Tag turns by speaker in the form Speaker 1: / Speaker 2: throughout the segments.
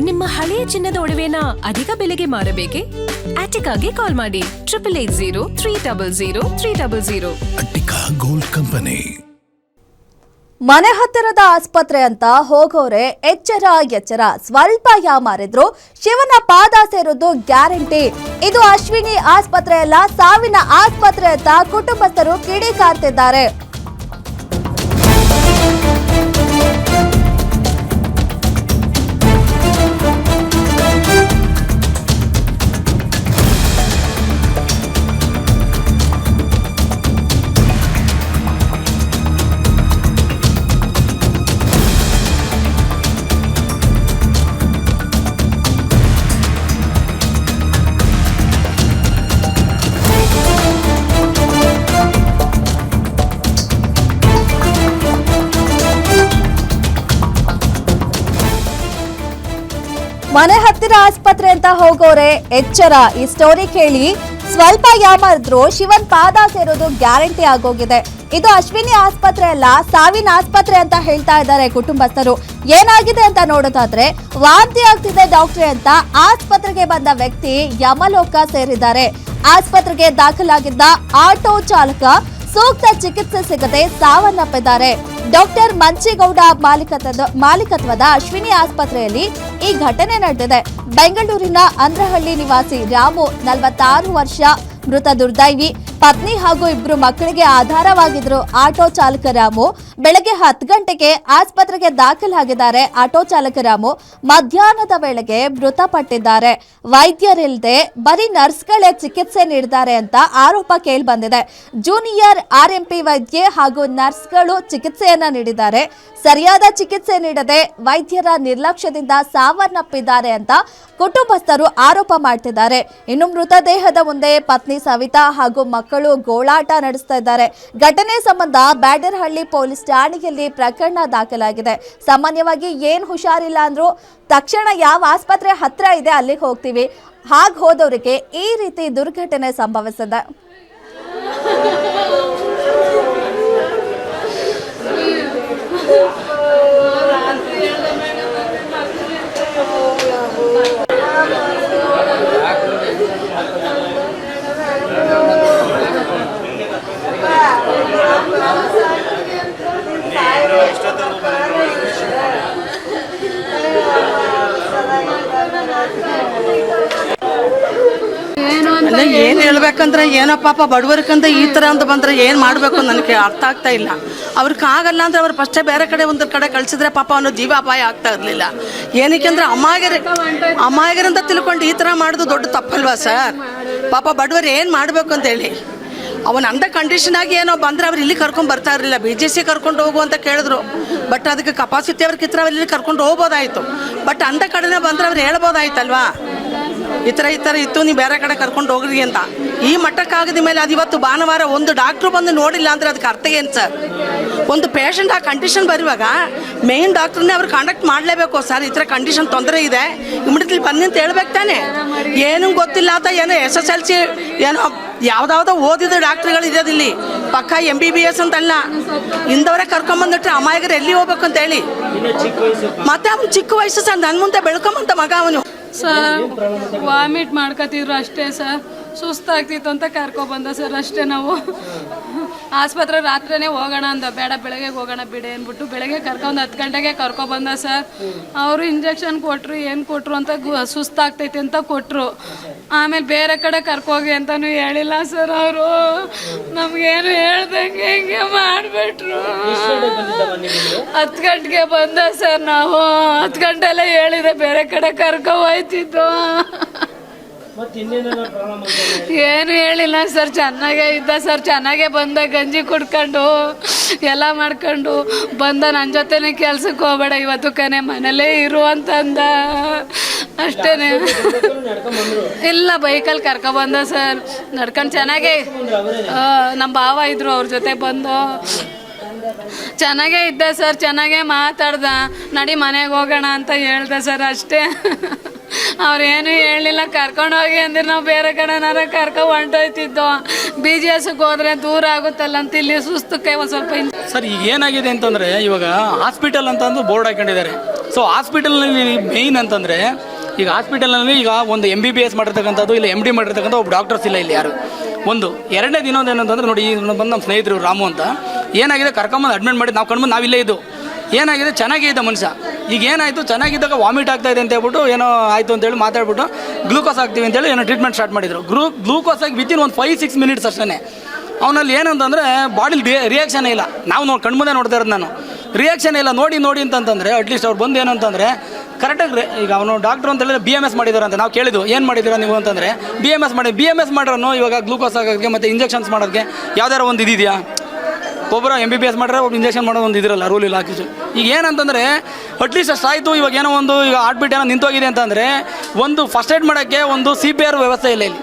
Speaker 1: ನಿಮ್ಮ ಹಳೆಯ ಚಿನ್ನದ ಒಡವೆನ ಅಧಿಕ ಬೆಲೆಗೆ ಮಾರಬೇಕೆ? ಆಟಿಕಾಗೆ ಕಾಲ್ ಮಾಡಿ 8880
Speaker 2: ಅಟ್ಟಿಕಾ ಗೋಲ್ಡ್ ಕಂಪನಿ.
Speaker 3: ಮನೆ ಹತ್ತಿರದ ಆಸ್ಪತ್ರೆ ಅಂತ ಹೋಗೋರೆ ಎಚ್ಚರ. ಸ್ವಲ್ಪ ಯಾಮಾರಿದ್ರು ಶಿವನ ಪಾದ ಸೇರೋದು ಗ್ಯಾರಂಟಿ. ಇದು ಅಶ್ವಿನಿ ಆಸ್ಪತ್ರೆಯಲ್ಲ, ಸಾವಿನ ಆಸ್ಪತ್ರೆ ಅಂತ ಕುಟುಂಬಸ್ಥರು ಕಿಡಿಕಾರ್ತಿದ್ದಾರೆ. ಮನೆ ಹತ್ತಿರ ಆಸ್ಪತ್ರೆ ಅಂತ ಹೋಗೋರೆ ಎಚ್ಚರ. ಈ ಸ್ಟೋರಿ ಕೇಳಿ ಸ್ವಲ್ಪ ಯಾಮಾರಿದ್ರು ಶಿವನ್ ಪಾದ ಸೇರೋದು ಗ್ಯಾರಂಟಿ ಆಗೋಗಿದೆ. ಇದು ಅಶ್ವಿನಿ ಆಸ್ಪತ್ರೆ ಅಲ್ಲ, ಸಾವಿನ ಆಸ್ಪತ್ರೆ ಅಂತ ಹೇಳ್ತಾ ಇದ್ದಾರೆ ಕುಟುಂಬಸ್ಥರು. ಏನಾಗಿದೆ ಅಂತ ನೋಡೋದಾದ್ರೆ, ವಾಂತಿ ಆಗ್ತಿದೆ ಡಾಕ್ಟ್ರೆ ಅಂತ ಆಸ್ಪತ್ರೆಗೆ ಬಂದ ವ್ಯಕ್ತಿ ಯಮಲೋಕ ಸೇರಿದ್ದಾರೆ. ಆಸ್ಪತ್ರೆಗೆ ದಾಖಲಾಗಿದ್ದ ಆಟೋ ಚಾಲಕ ಸೂಕ್ತ ಚಿಕಿತ್ಸೆ ಸಿಗದೆ ಸಾವನ್ನಪ್ಪಿದ್ದಾರೆ. ಡಾಕ್ಟರ್ ಮಂಚೇಗೌಡ ಮಾಲೀಕತ್ವದ ಅಶ್ವಿನಿ ಆಸ್ಪತ್ರೆಯಲ್ಲಿ ಈ ಘಟನೆ ನಡೆದಿದೆ. ಬೆಂಗಳೂರಿನ ಅಂದ್ರಹಳ್ಳಿ ನಿವಾಸಿ ರಾಮು 46 ವರ್ಷ ಮೃತ ದುರ್ದೈವಿ. ಪತ್ನಿ ಹಾಗೂ 2 ಮಕ್ಕಳಿಗೆ ಆಧಾರವಾಗಿದ್ರು ಆಟೋ ಚಾಲಕ ರಾಮು. ಬೆಳಗ್ಗೆ 10 ಗಂಟೆಗೆ ಆಸ್ಪತ್ರೆಗೆ ದಾಖಲಾಗಿದ್ದಾರೆ. ಆಟೋ ಚಾಲಕ ರಾಮು ಮಧ್ಯಾಹ್ನದ ವೇಳೆಗೆ ಮೃತಪಟ್ಟಿದ್ದಾರೆ. ವೈದ್ಯರಿಲ್ಲದೆ ಬರೀ ನರ್ಸ್ಗಳೇ ಚಿಕಿತ್ಸೆ ನೀಡಿದ್ದಾರೆ ಅಂತ ಆರೋಪ ಕೇಳಿ ಬಂದಿದೆ. ಜೂನಿಯರ್ ಆರ್ಎಂಪಿ ವೈದ್ಯೆ ಹಾಗೂ ನರ್ಸ್ಗಳು ಚಿಕಿತ್ಸೆಯನ್ನ ನೀಡಿದ್ದಾರೆ. ಸರಿಯಾದ ಚಿಕಿತ್ಸೆ ನೀಡದೆ ವೈದ್ಯರ ನಿರ್ಲಕ್ಷ್ಯದಿಂದ ಸಾವನ್ನಪ್ಪಿದ್ದಾರೆ ಅಂತ ಕುಟುಂಬಸ್ಥರು ಆರೋಪ ಮಾಡ್ತಿದ್ದಾರೆ. ಇನ್ನು ಮೃತದೇಹದ ಮುಂದೆ ಪತ್ನಿ ಸವಿತಾ ಹಾಗೂ ಮಕ್ಕಳು ಗೋಳಾಟ ನಡೆಸ್ತಾ ಇದ್ದಾರೆ. ಘಟನೆ ಸಂಬಂಧ ಬ್ಯಾಡರಹಳ್ಳಿ ಪೊಲೀಸ್ ಠಾಣೆಯಲ್ಲಿ ಪ್ರಕರಣ ದಾಖಲಾಗಿದೆ. ಸಾಮಾನ್ಯವಾಗಿ ಏನ್ ಹುಷಾರಿಲ್ಲ ಅಂದ್ರೂ ತಕ್ಷಣ ಯಾವ ಆಸ್ಪತ್ರೆ ಹತ್ರ ಇದೆ ಅಲ್ಲಿಗೆ ಹೋಗ್ತೀವಿ. ಹಾಗೆ ಹೋದವರಿಗೆ ಈ ರೀತಿ ದುರ್ಘಟನೆ ಸಂಭವಿಸಿದೆ.
Speaker 4: ಏನ್ ಹೇಳ್ಬೇಕಂದ್ರೆ ಏನೋ ಪಾಪ ಬಡವರ್ಕಂತ ಈ ತರ ಅಂತ ಬಂದ್ರೆ ಏನ್ ಮಾಡ್ಬೇಕು ನನಗೆ ಅರ್ಥ ಆಗ್ತಾ ಇಲ್ಲ. ಅವ್ರಿಗೆ ಆಗಲ್ಲ ಅಂದ್ರೆ ಅವ್ರು ಫಸ್ಟೇ ಬೇರೆ ಕಡೆ ಒಂದ್ ಕಡೆ ಕಳ್ಸಿದ್ರೆ ಪಾಪ ಅವನು ಜೀವ ಅಪಾಯ ಆಗ್ತಾ ಇರ್ಲಿಲ್ಲ. ಏನಕ್ಕೆ ಅಂದ್ರೆ ಅಮಾಯಗರಂತ ತಿಳ್ಕೊಂಡು ಈ ತರ ಮಾಡೋದು ದೊಡ್ಡ ತಪ್ಪಲ್ವಾ ಸರ್? ಪಾಪ ಬಡವರು ಏನ್ ಮಾಡ್ಬೇಕು ಅಂತ ಹೇಳಿ ಅವನ ಅಂದ ಕಂಡೀಷನ್ ಆಗಿ ಏನೋ ಬಂದ್ರೆ ಅವ್ರು ಇಲ್ಲಿ ಕರ್ಕೊಂಡ್ ಬರ್ತಾ ಇರಲಿಲ್ಲ. BJC ಕರ್ಕೊಂಡು ಹೋಗು ಅಂತ ಕೇಳಿದ್ರು. ಬಟ್ ಅದಕ್ಕೆ ಕೆಪಾಸಿಟಿ ಅವ್ರ ಕಿತ್ರ ಇಲ್ಲಿ ಕರ್ಕೊಂಡು ಹೋಗ್ಬೋದಾಯ್ತು. ಬಟ್ ಅಂದ ಕಡೆನೇ ಬಂದ್ರೆ ಅವ್ರು ಹೇಳ್ಬೋದಾಯ್ತಲ್ವಾ, ಈ ಥರ ಇತ್ತು, ನೀವು ಬೇರೆ ಕಡೆ ಕರ್ಕೊಂಡು ಹೋಗ್ರಿ ಅಂತ. ಈ ಮಟ್ಟಕ್ಕಾಗದ ಮೇಲೆ ಅದು ಇವತ್ತು ಭಾನುವಾರ ಒಂದು ಡಾಕ್ಟ್ರು ಬಂದು ನೋಡಿಲ್ಲ ಅಂದರೆ ಅದಕ್ಕೆ ಅರ್ಥ ಏನು ಸರ್? ಒಂದು ಪೇಷಂಟ್ ಆ ಕಂಡೀಷನ್ ಬರುವಾಗ ಮೇನ್ ಡಾಕ್ಟ್ರನ್ನೇ ಅವ್ರು ಕಾಂಟ್ಯಾಕ್ಟ್ ಮಾಡಲೇಬೇಕು. ಸರ್ ಈ ಥರ ಕಂಡೀಷನ್ ತೊಂದರೆ ಇದೆ, ಇಮಿಡಿಯೇಟ್ಲಿ ಬನ್ನಿ ಅಂತ ಹೇಳ್ಬೇಕು ತಾನೆ. ಏನೂ ಗೊತ್ತಿಲ್ಲ ಅಂತ ಏನೋ SSLC ಏನೋ ಯಾವುದಾವುದೋ ಓದಿದ ಡಾಕ್ಟ್ರುಗಳು ಇರೋದಿಲ್ಲಿ, ಪಕ್ಕ MBBS ಅಂತಲ್ಲ. ಇಂದವರೇ ಕರ್ಕೊಂಬಂದಿಟ್ರೆ ಅಮಾಯಕರು ಎಲ್ಲಿ ಹೋಗ್ಬೇಕು ಅಂತ ಹೇಳಿ. ಮತ್ತೆ ಅವ್ನು ಚಿಕ್ಕ ವಯಸ್ಸು ಸರ್, ನನ್ನ ಮುಂದೆ ಬೆಳ್ಕೊಂಬಂತ ಮಗ ಅವನು.
Speaker 5: ಸರ್ ವಾಮಿಟ್ ಮಾಡ್ಕೊತಿದ್ರು ಅಷ್ಟೇ ಸರ್. ಸುಸ್ತಾಗ್ತಿತ್ತು ಅಂತ ಕರ್ಕೊಬಂದ ಸರ್ ಅಷ್ಟೇ. ನಾವು ಆಸ್ಪತ್ರೆ ರಾತ್ರಿನೇ ಹೋಗೋಣ ಅಂದ, ಬೇಡ ಬೆಳಗ್ಗೆ ಹೋಗೋಣ ಬಿಡಿ ಅಂದ್ಬಿಟ್ಟು ಬೆಳಗ್ಗೆ ಕರ್ಕೊಂಡು 10 ಗಂಟೆಗೆ ಕರ್ಕೊಬಂದ ಸರ್. ಅವರು ಇಂಜೆಕ್ಷನ್ ಕೊಟ್ಟರು, ಏನು ಕೊಟ್ಟರು ಅಂತ ಸುಸ್ತಾಗ್ತೈತೆ ಅಂತ ಕೊಟ್ಟರು. ಆಮೇಲೆ ಬೇರೆ ಕಡೆ ಕರ್ಕೋಗಿ ಅಂತಲೂ ಹೇಳಿಲ್ಲ ಸರ್ ಅವರು. ನಮಗೇನು ಹೇಳ್ದಂಗೆ ಹಿಂಗೆ ಮಾಡಿಬಿಟ್ರು. 10 ಗಂಟೆಗೆ ಬಂದ ಸರ್. ನಾವು 10 ಗಂಟೆಲ್ಲೇ ಹೇಳಿದೆ ಬೇರೆ ಕಡೆ ಕರ್ಕೊ ಹೋಯ್ತಿದ್ದು. ಏನು ಹೇಳಿಲ್ಲ ಸರ್, ಚೆನ್ನಾಗೇ ಇದ್ದ ಸರ್. ಚೆನ್ನಾಗೇ ಬಂದ, ಗಂಜಿ ಕುಡ್ಕೊಂಡು ಎಲ್ಲ ಮಾಡ್ಕೊಂಡು ಬಂದ. ನನ್ನ ಜೊತೆನೇ ಕೆಲ್ಸಕ್ಕೆ ಹೋಗ್ಬೇಡ ಇವತ್ತು ಕನೆ ಮನೇಲೇ ಇರು ಅಂತಂದ ಅಷ್ಟೇನೆ. ಇಲ್ಲ ಬೈಕಲ್ಲಿ ಕರ್ಕೊಬಂದ ಸರ್. ನಡ್ಕೊಂಡು ಚೆನ್ನಾಗೇ ನಮ್ಮ ಭಾವ ಇದ್ರು, ಅವ್ರ ಜೊತೆ ಬಂದು ಚೆನ್ನಾಗೇ ಇದ್ದ ಸರ್. ಚೆನ್ನಾಗೇ ಮಾತಾಡ್ದ, ನಡಿ ಮನೆಗೆ ಹೋಗೋಣ ಅಂತ ಹೇಳ್ದೆ ಸರ್ ಅಷ್ಟೇ. ಅವ್ರೇನು ಹೇಳಲಿಲ್ಲ, ಕರ್ಕೊಂಡೋಗಿ ಅಂದ್ರೆ ನಾವು ಬೇರೆ ಕಡೆನಾರ ಹೊಂಟೋಯ್ತಿದ್ದೋ. BGSಗೆ ಹೋದ್ರೆ ದೂರ ಆಗುತ್ತಲ್ಲ ಅಂತ ಇಲ್ಲಿ ಸುಸ್ತಕ್ಕೆ ಒಂದು ಸ್ವಲ್ಪ
Speaker 6: ಸರ್ ಈಗ ಏನಾಗಿದೆ ಅಂತಂದರೆ ಇವಾಗ ಹಾಸ್ಪಿಟಲ್ ಅಂತಂದು ಬೋರ್ಡ್ ಹಾಕೊಂಡಿದ್ದಾರೆ. ಸೊ ಹಾಸ್ಪಿಟಲ್ನಲ್ಲಿ ಮೇಯ್ನ್ ಅಂತಂದರೆ ಈಗ ಹಾಸ್ಪಿಟಲ್ನಲ್ಲಿ ಈಗ ಒಂದು MBBS ಮಾಡಿರ್ತಕ್ಕಂಥದ್ದು ಇಲ್ಲ MD ಮಾಡಿರ್ತಕ್ಕಂಥ ಒಬ್ಬ ಡಾಕ್ಟರ್ಸ್ ಇಲ್ಲ ಇಲ್ಲಿ ಯಾರು. ಒಂದು ಎರಡನೇ ದಿನ ಏನಂತಂದ್ರೆ ನೋಡಿ, ಬಂದು ನಮ್ಮ ಸ್ನೇಹಿತರು ರಾಮು ಅಂತ ಏನಾಗಿದೆ ಕರ್ಕೊಂಬಂದು ಅಡ್ಮಿಟ್ ಮಾಡಿ ನಾವು ಕಣ್ಬಂದು ನಾವಿಲ್ಲೇ ಇದ್ದು ಏನಾಗಿದೆ ಚೆನ್ನಾಗೇ ಇದ್ದ ಮನುಷ್ಯ. ಈಗ ಏನಾಯಿತು ಚೆನ್ನಾಗಿದ್ದಾಗ ವಾಮಿಟ್ ಆಗ್ತಾ ಇದೆ ಅಂತ ಹೇಳ್ಬಿಟ್ಟು ಏನೋ ಆಯಿತು ಅಂತೇಳಿ ಮಾತಾಡ್ಬಿಟ್ಟು ಗ್ಲೂಕೋಸ್ ಹಾಕ್ತೀವಿ ಅಂತೇಳಿ ಏನೋ ಟ್ರೀಟ್ಮೆಂಟ್ ಸ್ಟಾರ್ಟ್ ಮಾಡಿದರು. ಗ್ಲೂಕೋಸ್ ಆಗಿ ವಿತಿನ್ ಒಂದು 5-6 ಮಿನಿಟ್ಸ್ ಅಷ್ಟೇ ಅವನಲ್ಲಿ ಏನಂತಂದರೆ ಬಾಡಿಲಿ ರಿಯಾಕ್ಷನ್ ಇಲ್ಲ. ನಾವು ಕಣ್ಮುಂದೆ ನೋಡ್ತಾ ಇರೋದು ನಾನು, ರಿಯಾಕ್ಷನ್ ಇಲ್ಲ. ನೋಡಿ ಅಂತಂದರೆ ಅಟ್ಲೀಸ್ಟ್ ಅವ್ರು ಬಂದು ಏನಂತಂದರೆ ಕರೆಕ್ಟಾಗಿ ಈಗ ಅವನು ಡಾಕ್ಟ್ರು ಅಂತ ಹೇಳಿದ್ರೆ BMS ಮಾಡಿದ್ದಾರೆ ಅಂತ ನಾವು ಕೇಳಿದ್ದು, ಏನು ಮಾಡಿದ್ದೀರಾ ನೀವು ಅಂತಂದರೆ BMS ಮಾಡ್ರೂ ಇವಾಗ ಗ್ಲೂಕೋಸ್ ಆಗೋಕ್ಕೆ ಮತ್ತು ಇಂಜೆಕ್ಷನ್ಸ್ ಮಾಡೋಕ್ಕೆ ಯಾವ್ದಾರ ಒಂದು ಇದೆಯಾ? ಒಬ್ಬರು MBBS ಮಾಡ್ರೆ ಒಬ್ಬರು ಇಂಜೆಕ್ಷನ್ ಮಾಡೋದು ಒಂದು ಇದಿರಲ್ಲ, ರೂಲ್ ಇಲ್ಲ ಹಾಕಿದ್ದು. ಈಗ ಏನಂತಂದರೆ ಅಟ್ಲೀಸ್ಟ್ ಅಷ್ಟು ಆಯಿತು. ಇವಾಗ ಏನೋ ಒಂದು ಈಗ ಹಾರ್ಟ್ ಬೀಟ್ ಏನೋ ನಿಂತೋಗಿದೆ ಅಂತಂದರೆ ಒಂದು ಫಸ್ಟ್ ಏಡ್ ಮಾಡೋಕ್ಕೆ ಒಂದು CPR ವ್ಯವಸ್ಥೆ ಇಲ್ಲ ಇಲ್ಲಿ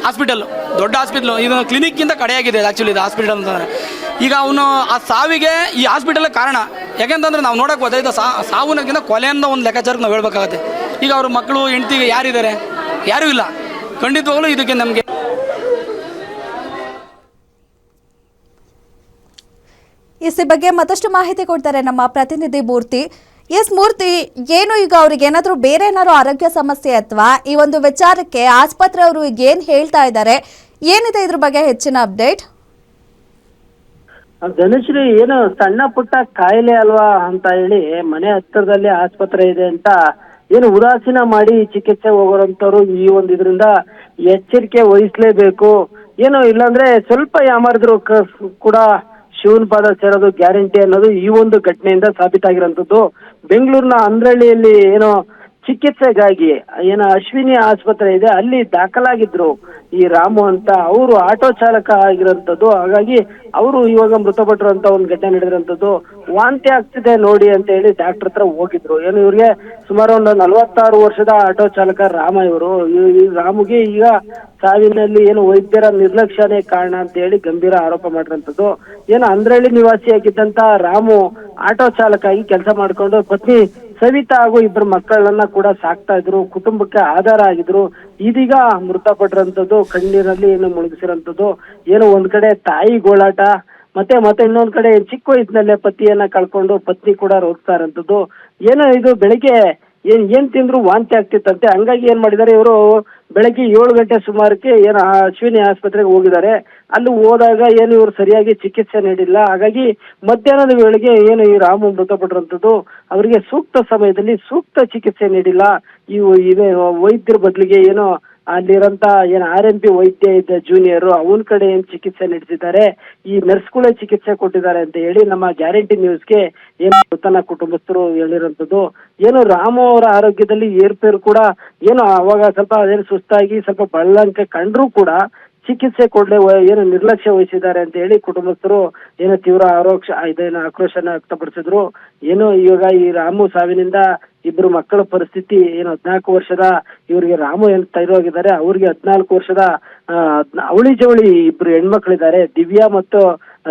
Speaker 6: ಹಾಸ್ಪಿಟಲ್ಲು, ದೊಡ್ಡ ಹಾಸ್ಪಿಟ್ಲು. ಇದು ಕ್ಲಿನಿಕ್ಕಿಂತ ಕಡೆಯಾಗಿದೆ ಆ್ಯಕ್ಚುಲಿ ಇದು ಹಾಸ್ಪಿಟಲ್ ಅಂತಂದರೆ. ಈಗ ಅವನು ಆ ಸಾವಿಗೆ ಈ ಹಾಸ್ಪಿಟಲ್ ಕಾರಣ. ಯಾಕೆಂತಂದರೆ ನಾವು ನೋಡೋಕೆ ಹೋದರೆ ಇದು ಸಾವುನಕ್ಕಿಂತ ಕೊಲೆಯಿಂದ ಒಂದು ಲೆಕ್ಕಾಚಾರಕ್ಕೆ ನಾವು ಹೇಳ್ಬೇಕಾಗತ್ತೆ. ಈಗ ಅವ್ರ ಮಕ್ಕಳು ಹೆಂಡ್ತಿಗೆ ಯಾರಿದ್ದಾರೆ? ಯಾರೂ ಇಲ್ಲ. ಖಂಡಿತವಾಗಲೂ ಇದಕ್ಕೆ ನಮಗೆ
Speaker 3: ಈ ಬಗ್ಗೆ ಮತ್ತಷ್ಟು ಮಾಹಿತಿ ಕೊಡ್ತಾರೆ ನಮ್ಮ ಪ್ರತಿನಿಧಿ ಮೂರ್ತಿ. ಎಸ್ ಮೂರ್ತಿ, ಏನು ಈಗ ಅವ್ರಿಗೆ ಏನಾದರೂ ಬೇರೆ ಏನಾದ್ರು ಆರೋಗ್ಯ ಸಮಸ್ಯೆ ಅಥವಾ ಈ ಒಂದು ವಿಚಾರಕ್ಕೆ ಆಸ್ಪತ್ರೆ ಅವರು ಈಗ ಏನು ಹೇಳ್ತಾ ಇದ್ದಾರೆ, ಏನಿದೆ ಇದ್ರ ಬಗ್ಗೆ ಹೆಚ್ಚಿನ ಅಪ್ಡೇಟ್?
Speaker 7: ಧನುಶ್ರೀ, ಏನು ಸಣ್ಣ ಪುಟ್ಟ ಕಾಯಿಲೆ ಅಲ್ವಾ ಅಂತ ಹೇಳಿ ಮನೆ ಹತ್ತಿರದಲ್ಲಿ ಆಸ್ಪತ್ರೆ ಇದೆ ಅಂತ ಏನು ಉದಾಸೀನ ಮಾಡಿ ಚಿಕಿತ್ಸೆ ಹೋಗೋರಂತವ್ರು ಈ ಒಂದು ಇದರಿಂದ ಎಚ್ಚರಿಕೆ ವಹಿಸ್ಲೇಬೇಕು. ಏನು ಇಲ್ಲಾಂದ್ರೆ ಸ್ವಲ್ಪ ಯಾಮಾರಿದ್ರು ಕೂಡ ಶಿವನ್ ಪಾದ ಸೇರೋದು ಗ್ಯಾರಂಟಿ ಅನ್ನೋದು ಈ ಒಂದು ಘಟನೆಯಿಂದ ಸಾಬೀತಾಗಿರೋಂಥದ್ದು. ಬೆಂಗಳೂರಿನ ಅಂದ್ರಳ್ಳಿಯಲ್ಲಿ ಏನೋ ಚಿಕಿತ್ಸೆಗಾಗಿ ಏನೋ ಅಶ್ವಿನಿ ಆಸ್ಪತ್ರೆ ಇದೆ, ಅಲ್ಲಿ ದಾಖಲಾಗಿದ್ರು ಈ ರಾಮು ಅಂತ. ಅವರು ಆಟೋ ಚಾಲಕ ಆಗಿರೋಂಥದ್ದು. ಹಾಗಾಗಿ ಅವರು ಇವಾಗ ಮೃತಪಟ್ಟರು ಅಂತ ಒಂದು ಘಟನೆ ನಡೆದಿರೋಂಥದ್ದು. ವಾಂತಿ ಆಗ್ತಿದೆ ನೋಡಿ ಅಂತ ಹೇಳಿ ಡಾಕ್ಟರ್ ಹತ್ರ ಹೋಗಿದ್ರು. ಏನು ಇವ್ರಿಗೆ ಸುಮಾರು ಒಂದು 46 ವರ್ಷದ ಆಟೋ ಚಾಲಕ ರಾಮ ಇವರು. ಈ ರಾಮುಗೆ ಈಗ ಸಾವಿನಲ್ಲಿ ಏನು ವೈದ್ಯರ ನಿರ್ಲಕ್ಷ್ಯನೇ ಕಾರಣ ಅಂತ ಹೇಳಿ ಗಂಭೀರ ಆರೋಪ ಮಾಡಿರೋಂಥದ್ದು. ಏನು ಅಂದ್ರಳ್ಳಿ ನಿವಾಸಿಯಾಗಿದ್ದಂತ ರಾಮು ಆಟೋ ಚಾಲಕ ಆಗಿ ಕೆಲಸ ಮಾಡ್ಕೊಂಡು ಪತ್ನಿ ಸವಿತಾ ಹಾಗೂ 2 ಮಕ್ಕಳನ್ನ ಕೂಡ ಸಾಕ್ತಾ ಇದ್ರು, ಕುಟುಂಬಕ್ಕೆ ಆಧಾರ ಆಗಿದ್ರು. ಇದೀಗ ಮೃತಪಟ್ಟಿರೋಂಥದ್ದು, ಕಣ್ಣೀರಲ್ಲಿ ಏನು ಮುಳುಗಿಸಿರೋಂಥದ್ದು. ಏನು ಒಂದ್ ಕಡೆ ತಾಯಿ ಗೋಳಾಟ, ಮತ್ತೆ ಇನ್ನೊಂದ್ ಕಡೆ ಚಿಕ್ಕ ವಯಸ್ಸಿನಲ್ಲೇ ಪತಿಯನ್ನ ಕಳ್ಕೊಂಡು ಪತ್ನಿ ಕೂಡ ರೋಗ್ತಾ ಇರೋಂಥದ್ದು. ಏನೋ ಇದು ಬೆಳಿಗ್ಗೆ ಏನ್ ತಿಂದ್ರು ವಾಂತಿ ಆಗ್ತಿತ್ತಂತೆ. ಹಂಗಾಗಿ ಏನ್ ಮಾಡಿದ್ದಾರೆ ಇವರು, ಬೆಳಗ್ಗೆ 7 ಗಂಟೆ ಸುಮಾರಕ್ಕೆ ಏನು ಅಶ್ವಿನಿ ಆಸ್ಪತ್ರೆಗೆ ಹೋಗಿದ್ದಾರೆ. ಅಲ್ಲಿ ಹೋದಾಗ ಏನು ಇವರು ಸರಿಯಾಗಿ ಚಿಕಿತ್ಸೆ ನೀಡಿಲ್ಲ. ಹಾಗಾಗಿ ಮಧ್ಯಾಹ್ನದ ವೇಳೆಗೆ ಏನು ಈ ರಾಮು ಮೃತಪಟ್ಟಿರುವಂಥದ್ದು. ಅವರಿಗೆ ಸೂಕ್ತ ಸಮಯದಲ್ಲಿ ಸೂಕ್ತ ಚಿಕಿತ್ಸೆ ನೀಡಿಲ್ಲ. ಇದೇ ವೈದ್ಯರ ಬದಲಿಗೆ ಏನೋ ಅಲ್ಲಿರಂತ ಏನು RMP ವೈದ್ಯ ಇದ್ದ ಜೂನಿಯರ್ ಅವನ ಕಡೆ ಏನ್ ಚಿಕಿತ್ಸೆ ನಡೆಸಿದ್ದಾರೆ, ಈ ನರ್ಸ್ಗಳೇ ಚಿಕಿತ್ಸೆ ಕೊಟ್ಟಿದ್ದಾರೆ ಅಂತ ಹೇಳಿ ನಮ್ಮ ಗ್ಯಾರಂಟಿ ನ್ಯೂಸ್ಗೆ ಏನು ತನ್ನ ಕುಟುಂಬಸ್ಥರು ಹೇಳಿರೋಂಥದ್ದು. ಏನು ರಾಮು ಅವರ ಆರೋಗ್ಯದಲ್ಲಿ ಏರ್ಪೇರು ಕೂಡ ಏನು ಅವಾಗ ಸ್ವಲ್ಪ ಅದೇನು ಸುಸ್ತಾಗಿ ಸ್ವಲ್ಪ ಬಳಲಂಕ ಕಂಡ್ರೂ ಕೂಡ ಚಿಕಿತ್ಸೆ ಕೊಡ್ಲೆ ಏನು ನಿರ್ಲಕ್ಷ್ಯ ವಹಿಸಿದ್ದಾರೆ ಅಂತ ಹೇಳಿ ಕುಟುಂಬಸ್ಥರು ಏನು ತೀವ್ರ ಆಕ್ರೋಶನ ವ್ಯಕ್ತಪಡಿಸಿದ್ರು. ಏನು ಇವಾಗ ಈ ರಾಮು ಸಾವಿನಿಂದ 2 ಮಕ್ಕಳ ಪರಿಸ್ಥಿತಿ ಏನು 14 ವರ್ಷದ ಇವರಿಗೆ ರಾಮು ಏನು ತೈರೋಗಿದ್ದಾರೆ, ಅವ್ರಿಗೆ 14 ವರ್ಷದ ಅವಳಿ ಜವಳಿ 2 ಹೆಣ್ಮಕ್ಳಿದ್ದಾರೆ, ದಿವ್ಯಾ ಮತ್ತು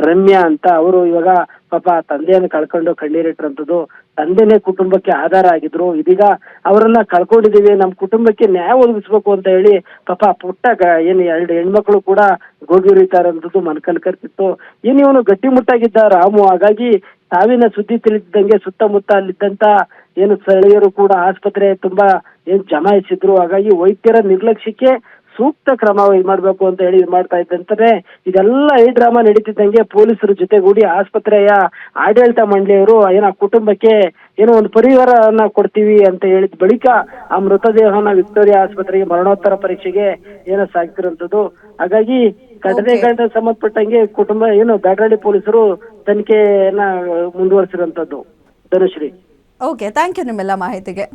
Speaker 7: ರಮ್ಯಾ ಅಂತ. ಅವರು ಇವಾಗ ಪಾಪ ತಂದೆಯನ್ನು ಕಳ್ಕೊಂಡು ಕಣ್ಣೀರಿಟ್ಟಿರೋಂಥದ್ದು. ತಂದೆನೇ ಕುಟುಂಬಕ್ಕೆ ಆಧಾರ ಆಗಿದ್ರು. ಇದೀಗ ಅವರನ್ನ ಕಳ್ಕೊಂಡಿದೀವಿ, ನಮ್ಮ ಕುಟುಂಬಕ್ಕೆ ನ್ಯಾಯ ಒದಗಿಸ್ಬೇಕು ಅಂತ ಹೇಳಿ ಪಾಪ ಪುಟ್ಟ ಏನು 2 ಹೆಣ್ಮಕ್ಳು ಕೂಡ ಗೋಗಿರಿತಾ ಇರೋಂಥದ್ದು ಮನಕಲ್ಕರ್ತಿತ್ತು. ಏನು ಇವನು ಗಟ್ಟಿಮುಟ್ಟಾಗಿದ್ದ ರಾಮು. ಹಾಗಾಗಿ ಸಾವಿನ ಸುದ್ದಿ ತಿಳಿದಿದ್ದಂಗೆ ಸುತ್ತಮುತ್ತ ಅಲ್ಲಿದ್ದಂತ ಏನು ಸ್ಥಳೀಯರು ಕೂಡ ಆಸ್ಪತ್ರೆ ತುಂಬಾ ಏನ್ ಜಮಾಯಿಸಿದ್ರು. ಹಾಗಾಗಿ ವೈದ್ಯರ ನಿರ್ಲಕ್ಷ್ಯಕ್ಕೆ ಸೂಕ್ತ ಕ್ರಮ ಮಾಡ್ಬೇಕು ಅಂತ ಹೇಳಿ ಮಾಡ್ತಾ ಇದ್ದಂತಾನೆ ಇದೆಲ್ಲ ಈ ಡ್ರಾಮಾ ನಡೀತಿದ್ದಂಗೆ ಪೊಲೀಸರ ಜೊತೆಗೂಡಿ ಆಸ್ಪತ್ರೆಯ ಆಡಳಿತ ಮಂಡಳಿಯವರು ಏನೋ ಕುಟುಂಬಕ್ಕೆ ಏನೋ ಒಂದು ಪರಿಹಾರನ ಕೊಡ್ತೀವಿ ಅಂತ ಹೇಳಿದ ಬಳಿಕ ಆ ಮೃತದೇಹನ ವಿಕ್ಟೋರಿಯಾ ಆಸ್ಪತ್ರೆಗೆ ಮರಣೋತ್ತರ ಪರೀಕ್ಷೆಗೆ ಏನೋ ಸಾಗ್ತಿರೋಂಥದ್ದು. ಹಾಗಾಗಿ ಘಟನೆಗಳಿಗೆ ಸಂಬಂಧಪಟ್ಟಂಗೆ ಕುಟುಂಬ ಏನು ಬ್ಯಾಟರಾಡಿ ಪೊಲೀಸರು ತನಿಖೆಯನ್ನ ಮುಂದುವರಿಸಿರೋಂಥದ್ದು. ಧನುಶ್ರೀ.
Speaker 3: ಓಕೆ, ಥ್ಯಾಂಕ್ ಯು ನಿಮ್ಮೆಲ್ಲ ಮಾಹಿತಿಗೆ.